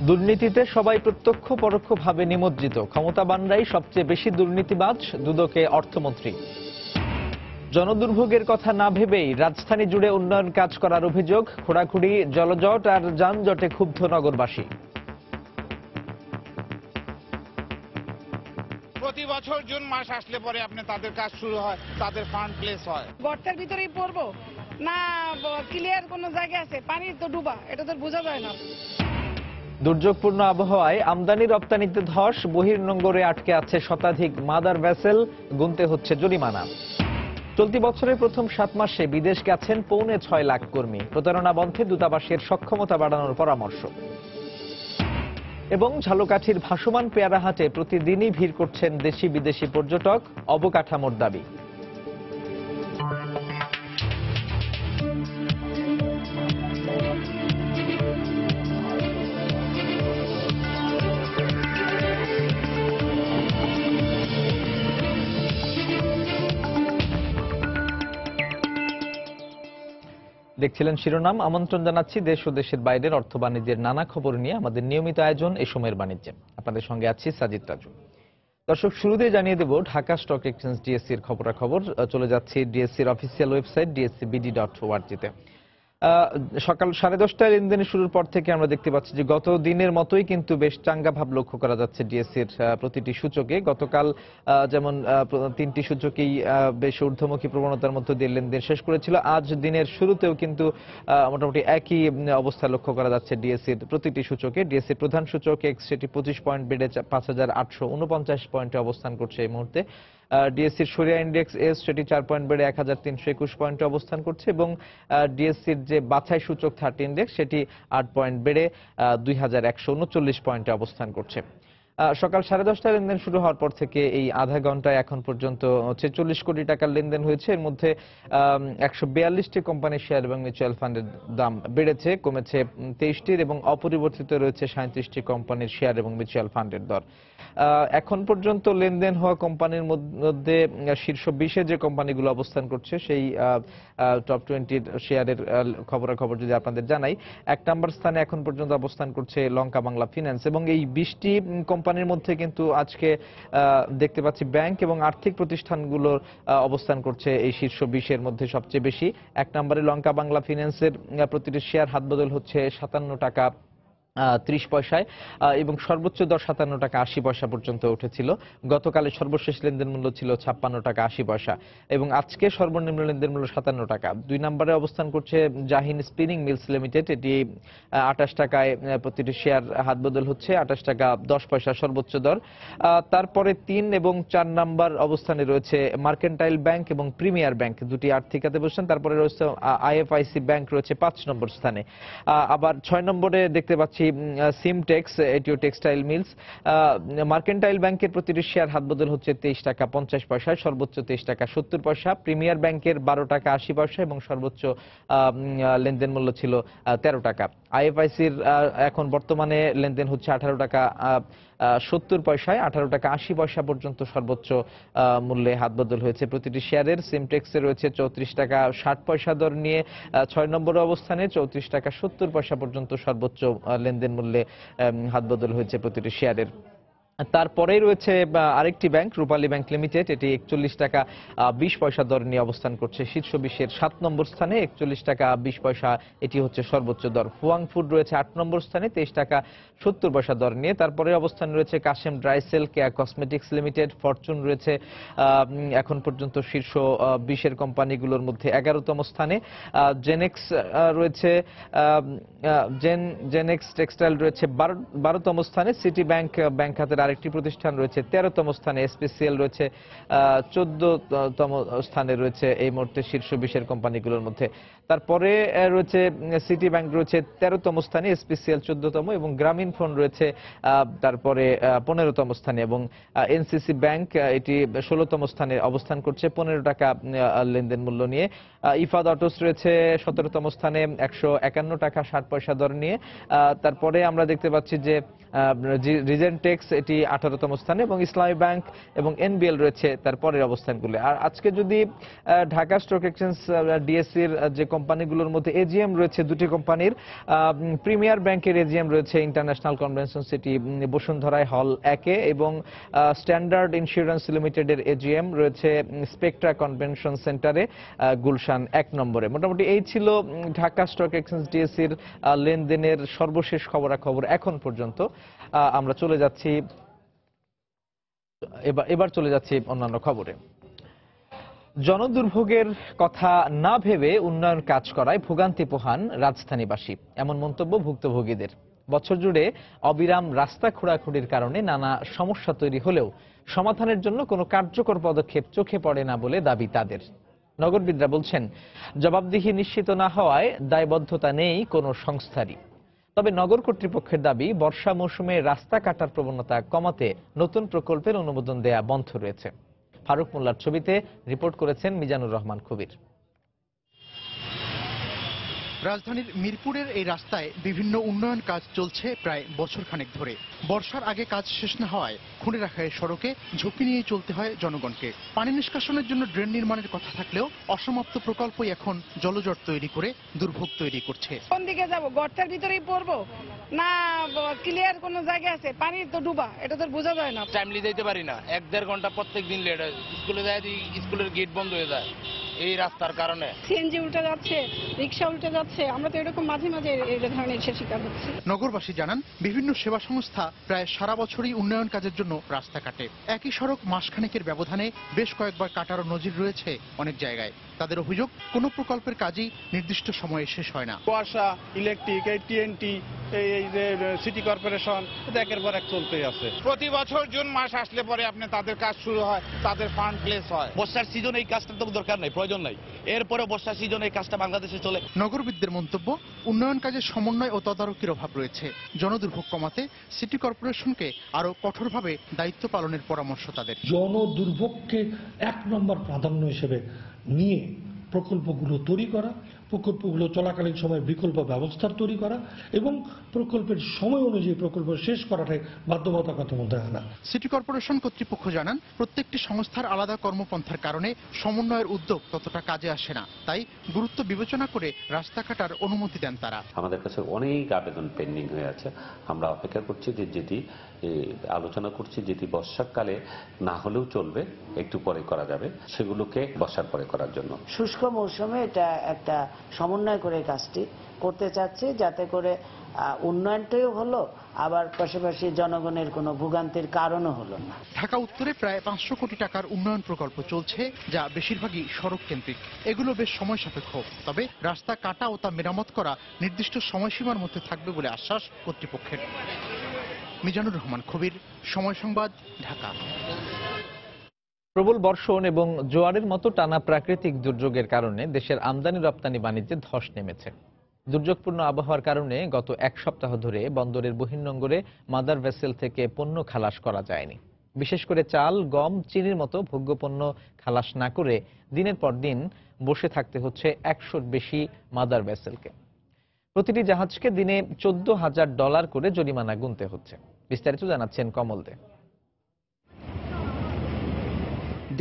দুর্নীতিতে সবাই প্রত্যক্ষ পরোক্ষভাবে নিমজ্জিত, ক্ষমতাবানরাই সবচেয়ে বেশি দুর্নীতিবাজ, দুদকে অর্থমন্ত্রী। জনদুর্ভোগের কথা না ভেবেই রাজধানী জুড়ে উন্নয়ন কাজ করার অভিযোগ, খোঁড়াখুড়ি, জলজট আর যানজটে ক্ষুব্ধ নগরবাসী। প্রতি বছর জুন মাস আসলে পরে আপনি তাদের কাজ শুরু হয়, তাদের ফান্ড প্লেস হয়। গর্তের ভিতরেই পড়বো না, ক্লিয়ার কোনো জায়গা আছে, পানি তো ডুবা, এটা তো বোঝা যায় না। দুর্যোগপূর্ণ আবহাওয়ায় আমদানি রপ্তানিতে ধস, বহির্নোঙরে আটকে আছে শতাধিক মাদার ভেসেল, গুনতে হচ্ছে জরিমানা। চলতি বছরের প্রথম 7 মাসে বিদেশ গেছেন 6.25 লাখ কর্মী, প্রতারণা বন্ধে দূতাবাসের সক্ষমতা বাড়ানোর পরামর্শ। এবং ঝালকাঠির ভাসমান পেয়ারা হাটে প্রতিদিনই ভিড় করছেন দেশি বিদেশি পর্যটক, অবকাঠামোর দাবি। দেখছিলেন শিরোনাম। আমন্ত্রণ জানাচ্ছি দেশ ও দেশের বাইরের অর্থ বাণিজ্যের নানা খবর নিয়ে আমাদের নিয়মিত আয়োজন এই সময়ের বাণিজ্যে। আপনাদের সঙ্গে আছি সাজিদ রাজু। দর্শক, শুরুতে জানিয়ে দেব ঢাকা স্টক এক্সচেঞ্জ ডিএসসি এর খবরাখবর। চলে যাচ্ছি ডিএসসির অফিসিয়াল ওয়েবসাইট dscbd.org-তে। সকাল 10:30টায় লেনদেন শুরুর পর থেকে আমরা দেখতে পাচ্ছি যে গত দিনের মতোই কিন্তু বেশ চাঙ্গা ভাব লক্ষ্য করা যাচ্ছে ডিএসসির প্রতিটি সূচকে। গতকাল যেমন 3টি সূচকেই বেশ ঊর্ধ্বমুখী প্রবণতার মধ্য দিয়ে লেনদেন শেষ করেছিল, আজ দিনের শুরুতেও কিন্তু মোটামুটি একই অবস্থা লক্ষ্য করা যাচ্ছে ডিএসসির প্রতিটি সূচকে। ডিএসসির প্রধান সূচক এক্স, সেটি 25 পয়েন্ট বেড়ে 5849 পয়েন্টে অবস্থান করছে এই মুহূর্তে। ডিএসসির সরিয়া ইন্ডেক্স এস, সেটি 4 পয়েন্ট বেড়ে 1321 পয়েন্টে অবস্থান করছে এবং ডিএসসির যে বাছাই সূচক 30 ইন্ডেক্স, সেটি 8 পয়েন্ট বেড়ে 2139 পয়েন্টে অবস্থান করছে। সকাল 10:30টায় লেনদেন শুরু হওয়ার পর থেকে এই আধা ঘন্টায় এখন পর্যন্ত 46 কোটি টাকার লেনদেন হয়েছে। এর মধ্যে 142টি কোম্পানির শেয়ার এবং মিউচুয়াল ফান্ডের দাম বেড়েছে, কমেছে 23টির এবং অপরিবর্তিত রয়েছে 37টি কোম্পানির শেয়ার এবং মিউচুয়াল ফান্ডের দর। এখন পর্যন্ত লেনদেন হওয়া কোম্পানির মধ্যে শীর্ষ 20-এ যে কোম্পানিগুলো অবস্থান করছে সেই টপ 20 শেয়ারের খবরাখবর যদি আপনাদের জানাই, 1 নম্বর স্থানে এখন পর্যন্ত অবস্থান করছে লঙ্কা বাংলা ফিন্যান্স এবং এই 20টি কোম্পানির মধ্যে কিন্তু আজকে দেখতে পাচ্ছি ব্যাংক এবং আর্থিক প্রতিষ্ঠানগুলোর অবস্থান করছে এই শীর্ষ 20-এর মধ্যে সবচেয়ে বেশি। 1 নম্বরে লঙ্কা বাংলা ফিন্যান্সের প্রতিটি শেয়ার হাতবদল হচ্ছে 57 টাকা 30 পয়সায় এবং সর্বোচ্চ দর 57 টাকা 80 পয়সা পর্যন্ত উঠেছিল। গতকালের সর্বশেষ লেনদেন মূল্য ছিল 56 টাকা 80 পয়সা এবং আজকে সর্বনিম্ন লেনদেন মূল্য 57 টাকা। 2 নম্বরে অবস্থান করছে জাহিন স্পিনিং মিলস লিমিটেড, এটি 28 টাকায় প্রতিটি শেয়ার হাতবদল হচ্ছে, 28 টাকা 10 পয়সা সর্বোচ্চ দর। তারপরে 3 এবং 4 নম্বর অবস্থানে রয়েছে মার্কেন্টাইল ব্যাংক এবং প্রিমিয়ার ব্যাংক, দুটি আর্থিক খাতে বসছেন। তারপরে রয়েছে আইএফআইসি ব্যাংক, রয়েছে 5 নম্বর স্থানে। আবার 6 নম্বরে দেখতে পাচ্ছি সিমটেক্স, এটিও টেক্সটাইল মিলস। মার্কেন্টাইল ব্যাংকের প্রতিটি শেয়ার হাতবদল হচ্ছে 23 টাকা 50 পয়সায়, সর্বোচ্চ 23 টাকা 70 পয়সা। প্রিমিয়ার ব্যাংকের 12 টাকা 80 পয়সা এবং সর্বোচ্চ লেনদেন মূল্য ছিল 13 টাকা। আইএফআইসির এখন বর্তমানে লেনদেন হচ্ছে 18 টাকা 70 পয়সায়, 18 টাকা 80 পয়সা পর্যন্ত সর্বোচ্চ মূল্যে হাতবদল হয়েছে প্রতিটি শেয়ারের। সিমটেক্সে রয়েছে 34 টাকা 60 পয়সা দর নিয়ে 6 নম্বর অবস্থানে, 34 টাকা 70 পয়সা পর্যন্ত সর্বোচ্চ লেনদেন মূল্যে হাতবদল হয়েছে প্রতিটি শেয়ারের। তারপরেই রয়েছে আরেকটি ব্যাংক, রূপালী ব্যাংক লিমিটেড, এটি 41 টাকা 20 পয়সা দর নিয়ে অবস্থান করছে শীর্ষ 20-এর 7 নম্বর স্থানে, 41 টাকা 20 পয়সা এটি হচ্ছে সর্বোচ্চ দর। ফুয়াং ফুড রয়েছে 8 নম্বর স্থানে, 23 টাকা 70 পয়সা দর নিয়ে। তারপরে অবস্থান রয়েছে কাশেম ড্রাইসেল, কেয়া কসমেটিক্স লিমিটেড, ফরচুন রয়েছে এখন পর্যন্ত শীর্ষ 20-এর কোম্পানিগুলোর মধ্যে 11তম স্থানে। জেনেক্স রয়েছে, জেনেক্স টেক্সটাইল রয়েছে 12তম স্থানে। সিটি ব্যাংক, ব্যাংক খাতের আরেকটি প্রতিষ্ঠান রয়েছে 13তম স্থানে। এসপিসিএল রয়েছে 14তম স্থানে রয়েছে এই মুহূর্তে শীর্ষ 20-এর কোম্পানিগুলোর মধ্যে। তারপরে রয়েছে সিটি ব্যাংক রয়েছে 13তম স্থানে, এসপিসিএল 14তম এবং গ্রামীণ ফোন রয়েছে তারপরে 15তম স্থানে এবং এনসিসি ব্যাংক এটি 16তম স্থানে অবস্থান করছে 15 টাকা লেনদেন মূল্য নিয়ে। ইফাদ অটোস রয়েছে 17তম স্থানে 151 টাকা 60 পয়সা দর নিয়ে। তারপরে আমরা দেখতে পাচ্ছি যে রিজেন্টেক্স এটি 18তম স্থানে এবং ইসলামী ব্যাংক এবং এনবিএল রয়েছে তার পরের অবস্থানগুলো। আর আজকে যদি ঢাকা স্টক এক্সচেঞ্জ ডিএসসির যে কোম্পানিগুলোর মধ্যে এজিএম রয়েছে দুটি কোম্পানির, প্রিমিয়ার ব্যাংকের এজিএম রয়েছে ইন্টারন্যাশনাল কনভেনশন সিটি বসুন্ধরায় হল 1-এ এবং স্ট্যান্ডার্ড ইন্স্যুরেন্স লিমিটেডের এজিএম রয়েছে স্পেকট্রা কনভেনশন সেন্টারে গুলশান 1 নম্বরে। মোটামুটি এই ছিল ঢাকা স্টক এক্সচেঞ্জ ডিএসসির লেনদেনের সর্বশেষ খবরাখবর এখন পর্যন্ত। আমরা চলে যাচ্ছি এবার চলে যাচ্ছি অন্যান্য খবরে। জনদুর্ভোগের কথা না ভেবে উন্নয়ন কাজ করায় ভোগান্তি পোহান রাজধানীবাসী, এমন মন্তব্য ভুক্তভোগীদের। বছর জুড়ে অবিরাম রাস্তা খোঁড়াখুড়ির কারণে নানা সমস্যা তৈরি হলেও সমাধানের জন্য কোনো কার্যকর পদক্ষেপ চোখে পড়ে না বলে দাবি তাদের। নগরবিদরা বলছেন, জবাবদিহি নিশ্চিত না হওয়ায় দায়বদ্ধতা নেই কোনো সংস্থারই। তবে নগর কর্তৃপক্ষের দাবি, বর্ষা মৌসুমে রাস্তা কাটার প্রবণতা কমাতে নতুন প্রকল্পের অনুমোদন দেয়া বন্ধ রয়েছে। ফারুক মোল্লার ছবিতে রিপোর্ট করেছেন মিজানুর রহমান কবির। রাজধানীর মিরপুরের এই রাস্তায় বিভিন্ন উন্নয়ন কাজ চলছে প্রায় বছরখানেক ধরে। বর্ষার আগে কাজ শেষ না হওয়ায় খুঁড়ে রাখা এই সড়কে ঝুঁকি নিয়ে চলতে হয় জনগণকে। পানি নিষ্কাশনের জন্য ড্রেন নির্মাণের কথা থাকলেও অসমাপ্ত প্রকল্পই এখন জলজট তৈরি করে দুর্ভোগ তৈরি করছে। কোন দিকে যাব? গর্তের ভিতরেই পড়বো না ক্লিয়ার কোনো জায়গা আছে? পানি তো ডুবা, এটা তো বোঝা যায় না। টাইমলি যেতে পারি না, 1-1.5 ঘন্টা প্রত্যেক দিন লেট হয়। স্কুলে যায়, স্কুলের গেট বন্ধ হয়ে যায় এই রাস্তার কারণে। সিএনজি উল্টে যাচ্ছে, রিক্সা উল্টে যাচ্ছে, আমরা তো এরকম মাঝে মাঝে এই ধরনের শিকার হচ্ছে। নগরবাসী জানান, বিভিন্ন সেবা সংস্থা প্রায় সারা বছরই উন্নয়ন কাজের জন্য রাস্তা কাটে। একই সড়ক মাসখানেকের ব্যবধানে বেশ কয়েকবার কাটারও নজির রয়েছে অনেক জায়গায়। তাদের অভিযোগ, কোনো প্রকল্পের কাজই নির্দিষ্ট সময়ে শেষ হয় না। কুয়াশা, ইলেকট্রিক, এই টিএনটি, এই যে সিটি কর্পোরেশন, একের পর এক চলতেই আছে। প্রতি বছর জুন মাস আসলে পরে আপনি তাদের কাজ শুরু হয়, তাদের ফান্ড প্লেস হয়। বর্ষার সিজন এই কাজটা তো দরকার নাই, প্রয়োজন নাই। এরপরে বর্ষার সিজন এই কাজটা বাংলাদেশে চলে। নগরবিদদের মন্তব্য, উন্নয়ন কাজের সমন্বয় ও তদারকির অভাব রয়েছে। জনদুর্ভোগ কমাতে সিটি কর্পোরেশনকে আরো কঠোরভাবে দায়িত্ব পালনের পরামর্শ তাদের। জনদুর্ভোগকে 1 নম্বর প্রাধান্য হিসেবে নিয়ে প্রকল্পগুলো তৈরি করা, প্রকল্পগুলো চলাকালীন সময় বিকল্প ব্যবস্থা তৈরি করা এবং প্রকল্পের সময় অনুযায়ী প্রকল্প শেষ করাটাই বাধ্যবাধকতার মধ্যে আনা। সিটি কর্পোরেশন কর্তৃপক্ষ জানান, প্রত্যেকটি সংস্থার আলাদা কর্মপন্থার কারণে সমন্বয়ের উদ্যোগ ততটা কাজে আসে না। তাই গুরুত্ব বিবেচনা করে রাস্তা কাটার অনুমতি দেন তারা। আমাদের কাছে অনেক আবেদন পেন্ডিং হয়ে আছে। আমরা অপেক্ষা করছি যে যেটি আলোচনা করছি, যেটি বর্ষাকালে না হলেও চলবে, একটু পরে করা যাবে, সেগুলোকে বর্ষার পরে করার জন্য। শুষ্ক মৌসুমে এটা একটা সমন্বয় করে কাজটি করতে চাচ্ছি, যাতে করে উন্নয়নটাও হলো, আবার পাশাপাশি জনগণের কোনো ভোগান্তির কারণও হলো না। ঢাকা উত্তরে প্রায় 500 কোটি টাকার উন্নয়ন প্রকল্প চলছে, যা বেশিরভাগই সড়ক কেন্দ্রিক। এগুলো বেশ সময় সাপেক্ষ, তবে রাস্তা কাটা ও তা মেরামত করা নির্দিষ্ট সময়সীমার মধ্যে থাকবে বলে আশ্বাস কর্তৃপক্ষের। মিজানুর রহমান কবির, সময় সংবাদ, ঢাকা। প্রবল বর্ষণ এবং জোয়ারের মতো টানা প্রাকৃতিক দুর্যোগের কারণে দেশের আমদানি রপ্তানি বাণিজ্যে ধস নেমেছে। দুর্যোগপূর্ণ আবহাওয়ার কারণে গত 1 সপ্তাহ ধরে বন্দরের বহির্নোঙরে মাদার ভেসেল থেকে পণ্য খালাস করা যায়নি। বিশেষ করে চাল, গম, চিনির মতো ভোগ্যপণ্য খালাস না করে দিনের পর দিন বসে থাকতে হচ্ছে 100-র বেশি মাদার ভেসেলকে। প্রতিটি জাহাজকে দিনে $14,000 করে জরিমানা গুনতে হচ্ছে। বিস্তারিত জানাচ্ছেন কমল দে।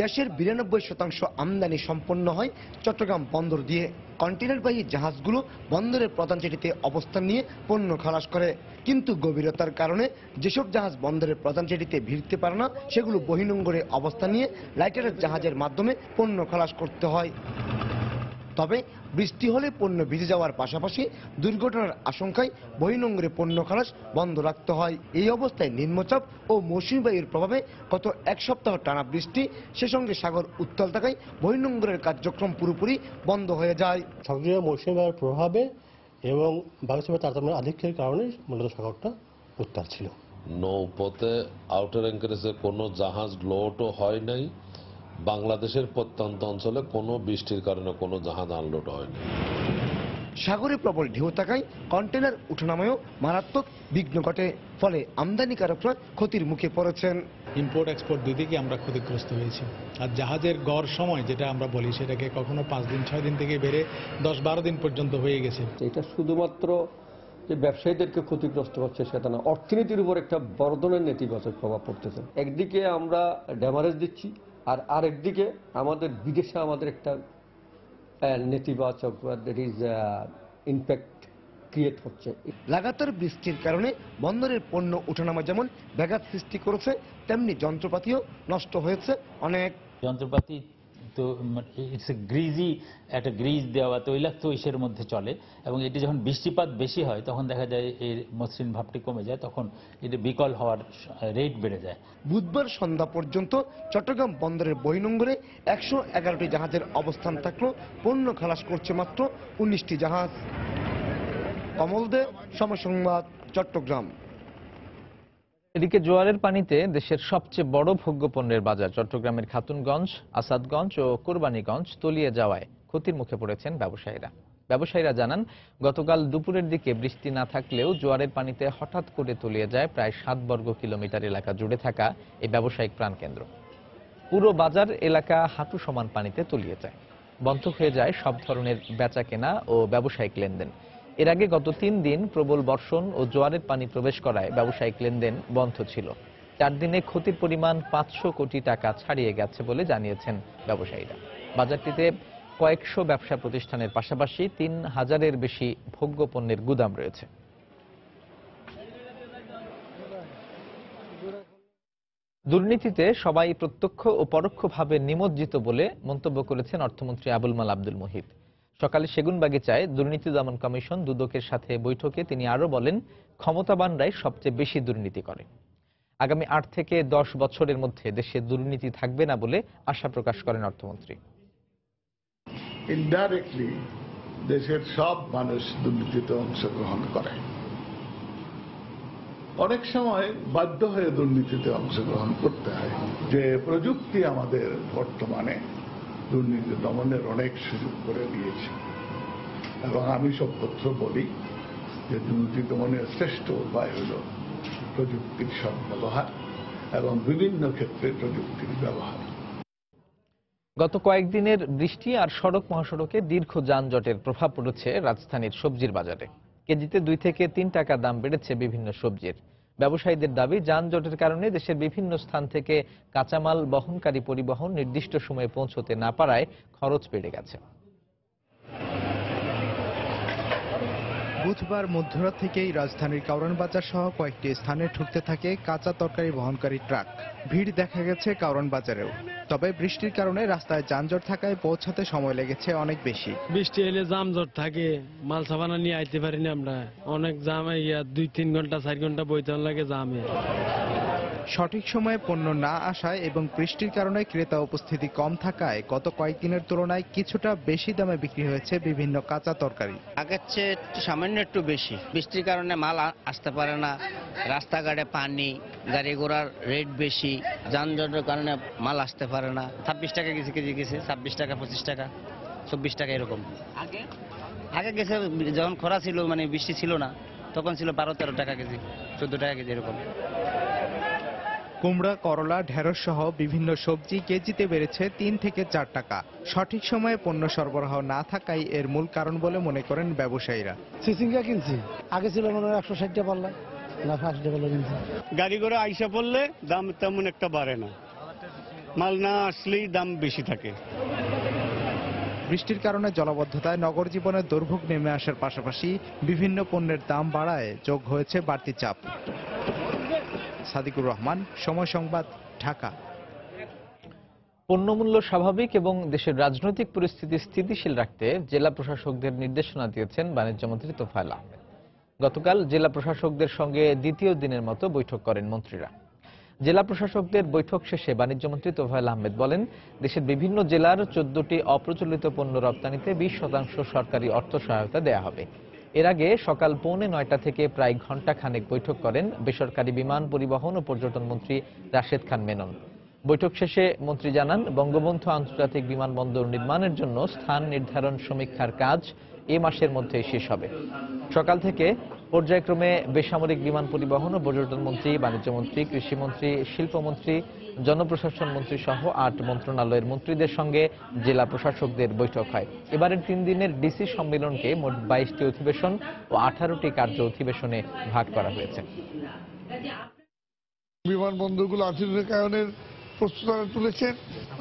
দেশের 92% আমদানি সম্পন্ন হয় চট্টগ্রাম বন্দর দিয়ে। কন্টেইনারবাহী জাহাজগুলো বন্দরের প্রধান জেটিতে অবস্থান নিয়ে পণ্য খালাস করে, কিন্তু গভীরতার কারণে যেসব জাহাজ বন্দরের প্রধান জেটিতে ভিড়তে পারে না, সেগুলো বহির্নোঙরে অবস্থান নিয়ে লাইটারের জাহাজের মাধ্যমে পণ্য খালাস করতে হয়। তবে বৃষ্টি হলে পণ্য ভিজে যাওয়ার পাশাপাশি দুর্ঘটনার আশঙ্কায় বহির্নোঙরে পণ্য খালাস বন্ধ রাখতে হয়। এই অবস্থায় নিম্নচাপ ও মৌসুমী বায়ুর প্রভাবে গত 1 সপ্তাহ টানা বৃষ্টি, সে সঙ্গে সাগর উত্তাল থাকায় বহির্নোঙরের কার্যক্রম পুরোপুরি বন্ধ হয়ে যায়। সক্রিয় মৌসুমী বায়ুর প্রভাবে এবং বায়ুচাপের তারতম্যের আধিক্যের কারণে মূলত সাগরটা উত্তাল ছিল। নৌপথে আউটার অ্যাঙ্কারেজে কোনো জাহাজ লোডও হয় নাই। বাংলাদেশের প্রত্যন্ত অঞ্চলে কোনো বৃষ্টির কারণে কোনো জাহাজ আনলোড হয়নি। সাগরে প্রবল ঢেউ থাকায় কন্টেনার উঠানামায়ও মারাত্মক বিঘ্ন ঘটে, ফলে আমদানিকারকরা ক্ষতির মুখে পড়েছেন। ইম্পোর্ট এক্সপোর্ট দুদিকে আমরা ক্ষতিগ্রস্ত হয়েছি। আর জাহাজের গড় সময় যেটা আমরা বলি, সেটাকে কখনো 5 দিন 6 দিন থেকে বেড়ে 10-12 দিন পর্যন্ত হয়ে গেছে। এটা শুধুমাত্র যে ব্যবসায়ীদেরকে ক্ষতিগ্রস্ত হচ্ছে সেটা না, অর্থনীতির উপর একটা বড় ধরনের নেতিবাচক প্রভাব পড়তেছে। একদিকে আমরা ড্যামারেজ দিচ্ছি, আর আরেকদিকে আমাদের বিদেশে আমাদের একটা নেতিবাচক ইম্প্যাক্ট ক্রিয়েট হচ্ছে। লাগাতার বৃষ্টির কারণে বন্দরের পণ্য ওঠানামা যেমন ব্যাঘাত সৃষ্টি করেছে, তেমনি যন্ত্রপাতিও নষ্ট হয়েছে অনেক। যন্ত্রপাতি তো ইটস এ গ্রিজি, একটা গ্রিজ দেওয়া তৈলাক্ত ইসের মধ্যে চলে, এবং এটি যখন বৃষ্টিপাত বেশি হয় তখন দেখা যায় এর মসৃণ ভাবটি কমে যায়, তখন এটি বিকল হওয়ার রেট বেড়ে যায়। বুধবার সন্ধ্যা পর্যন্ত চট্টগ্রাম বন্দরের বহির্নোঙরে 111টি জাহাজের অবস্থান থাকলেও পণ্য খালাস করছে মাত্র 19টি জাহাজ। কমল দে, সময় সংবাদ, চট্টগ্রাম। এদিকে জোয়ারের পানিতে দেশের সবচেয়ে বড় ভোগ্যপণ্যের বাজার চট্টগ্রামের খাতুনগঞ্জ, আসাদগঞ্জ ও কোরবানীগঞ্জ তলিয়ে যাওয়ায় ক্ষতির মুখে পড়েছেন ব্যবসায়ীরা জানান, গতকাল দুপুরের দিকে বৃষ্টি না থাকলেও জোয়ারের পানিতে হঠাৎ করে তলিয়ে যায় প্রায় 7 বর্গ কিলোমিটার এলাকা জুড়ে থাকা এই ব্যবসায়িক প্রাণকেন্দ্র। পুরো বাজার এলাকা হাঁটু সমান পানিতে তলিয়ে যায়। বন্ধ হয়ে যায় সব ধরনের বেচা কেনা ও ব্যবসায়িক লেনদেন। এর আগে গত 3 দিন প্রবল বর্ষণ ও জোয়ারের পানি প্রবেশ করায় ব্যবসায়িক লেনদেন বন্ধ ছিল। 4 দিনে ক্ষতির পরিমাণ 500 কোটি টাকা ছাড়িয়ে গেছে বলে জানিয়েছেন ব্যবসায়ীরা। বাজারটিতে কয়েকশো ব্যবসা প্রতিষ্ঠানের পাশাপাশি 3000-এর বেশি ভোগ্যপণ্যের গুদাম রয়েছে। দুর্নীতিতে সবাই প্রত্যক্ষ ও পরোক্ষভাবে নিমজ্জিত বলে মন্তব্য করেছেন অর্থমন্ত্রী আবুল মাল আব্দুল মুহিত। সকালে সেগুনবাগিচায় দুর্নীতি দমন কমিশন দুদকের সাথে বৈঠকে তিনি আরো বলেন, ক্ষমতাবানরাই সবচেয়ে বেশি দুর্নীতি করে। আগামী 8 থেকে 10 বছরের মধ্যে দেশে দুর্নীতি থাকবে না বলে আশা প্রকাশ করেন অর্থমন্ত্রী। ইনডাইরেক্টলি দেশের সব মানুষ দুর্নীতিতে অংশগ্রহণ করে, অনেক সময় বাধ্য হয়ে দুর্নীতিতে অংশগ্রহণ করতে হয়। যে প্রযুক্তি আমাদের বর্তমানে দুর্নীতি দমনের অনেক সুযোগ করে দিয়েছে, এবং আমি সর্বত্র বলি যে দুর্নীতি দমনের শ্রেষ্ঠ উপায় হল প্রযুক্তির সদ্ব্যবহার এবং বিভিন্ন ক্ষেত্রে প্রযুক্তির ব্যবহার। গত কয়েকদিনের বৃষ্টি আর সড়ক মহাসড়কে দীর্ঘ যানজটের প্রভাব পড়েছে রাজধানীর সবজির বাজারে। কেজিতে 2 থেকে 3 টাকা দাম বেড়েছে বিভিন্ন সবজির। ব্যবসায়ীদের দাবি, যানজটের কারণে দেশের বিভিন্ন স্থান থেকে কাঁচামাল বহনকারী পরিবহন নির্দিষ্ট সময়ে পৌঁছতে না পারায় খরচ বেড়ে গেছে। বুধবার মধ্যরাত থেকেই রাজধানীর কারওয়ান বাজার সহ কয়েকটি স্থানে ঢুকতে থাকে কাঁচা তরকারি বহনকারী ট্রাক। ভিড় দেখা গেছে কারওয়ান বাজারেও। তবে বৃষ্টির কারণে রাস্তায় যানজট থাকায় পৌঁছাতে সময় লেগেছে অনেক বেশি। বৃষ্টি এলে যানজট থাকে, মাল সাবানা নিয়ে আইতে পারি না আমরা, অনেক জাম, 2-3 ঘন্টা 4 ঘন্টা বইতে লাগে জামে। সঠিক সময়ে পণ্য না আসায় এবং বৃষ্টির কারণে ক্রেতা উপস্থিতি কম থাকায় গত কয়েকদিনের তুলনায় কিছুটা বেশি দামে বিক্রি হয়েছে বিভিন্ন কাঁচা তরকারি। আগের চেয়ে সামান্য একটু বেশি, বৃষ্টির কারণে মাল আসতে পারে না, রাস্তাঘাটে পানি, গাড়ি ঘোড়ার রেট বেশি, যানজটের কারণে মাল আসতে পারে না। 26 টাকা কেজি গেছে, 26 টাকা, 25 টাকা, 24 টাকা এরকম। আগে গেছে যখন খরা ছিল, মানে বৃষ্টি ছিল না, তখন ছিল 12-13 টাকা কেজি, 14 টাকা কেজি এরকম। কুমড়া, করলা, ঢেঁড়স সহ বিভিন্ন সবজি কেজিতে বেড়েছে 3 থেকে 4 টাকা। সঠিক সময়ে পণ্য সরবরাহ না থাকাই এর মূল কারণ বলে মনে করেন ব্যবসায়ীরা। চিচিঙ্গা কিনছি, আগে ছিল মনে হয় 160 টাকা পাল্লা, না 80 টাকা কিনছি। গাড়ি করে আইসা পড়লে দাম তেমন একটা বাড়ে না, মাল না আসলেই দাম বেশি থাকে। বৃষ্টির কারণে জলাবদ্ধতায় নগর জীবনের দুর্ভোগ নেমে আসার পাশাপাশি বিভিন্ন পণ্যের দাম বাড়ায় যোগ হয়েছে বাড়তি চাপ। সাদিকুর রহমান, সময় সংবাদ, ঢাকা। পণ্যমূল্য স্বাভাবিক এবং দেশের রাজনৈতিক পরিস্থিতি স্থিতিশীল রাখতে জেলা প্রশাসকদের নির্দেশনা দিয়েছেন বাণিজ্যমন্ত্রী তোফায়েল আহমেদ। গতকাল জেলা প্রশাসকদের সঙ্গে দ্বিতীয় দিনের মতো বৈঠক করেন মন্ত্রীরা। জেলা প্রশাসকদের বৈঠক শেষে বাণিজ্যমন্ত্রী তোফায়েল আহমেদ বলেন, দেশের বিভিন্ন জেলার 14টি অপ্রচলিত পণ্য রপ্তানিতে 20% সরকারি অর্থ সহায়তা দেয়া হবে। এর আগে সকাল 8:45 থেকে প্রায় ঘণ্টাখানেক বৈঠক করেন বেসরকারি বিমান পরিবহন ও পর্যটন মন্ত্রী রাশেদ খান মেনন। বৈঠক শেষে মন্ত্রী জানান, বঙ্গবন্ধু আন্তর্জাতিক বিমানবন্দর নির্মাণের জন্য স্থান নির্ধারণ সমীক্ষার কাজ এ মাসের মধ্যেই শেষ হবে। সকাল থেকে পর্যায়ক্রমে বেসামরিক বিমান পরিবহন ও পর্যটন মন্ত্রী, বাণিজ্য মন্ত্রী, কৃষিমন্ত্রী, শিল্পমন্ত্রী, জনপ্রশাসন মন্ত্রী সহ 8 মন্ত্রণালয়ের মন্ত্রীদের সঙ্গে জেলা প্রশাসকদের বৈঠক হয়। এবারের 3 দিনের ডিসি সম্মেলনকে মোট 22টি অধিবেশন ও 18টি কার্য অধিবেশনে ভাগ করা হয়েছে। বিমানবন্দরগুলো আধুনিকায়নের প্রস্তুতি তুলেছেন,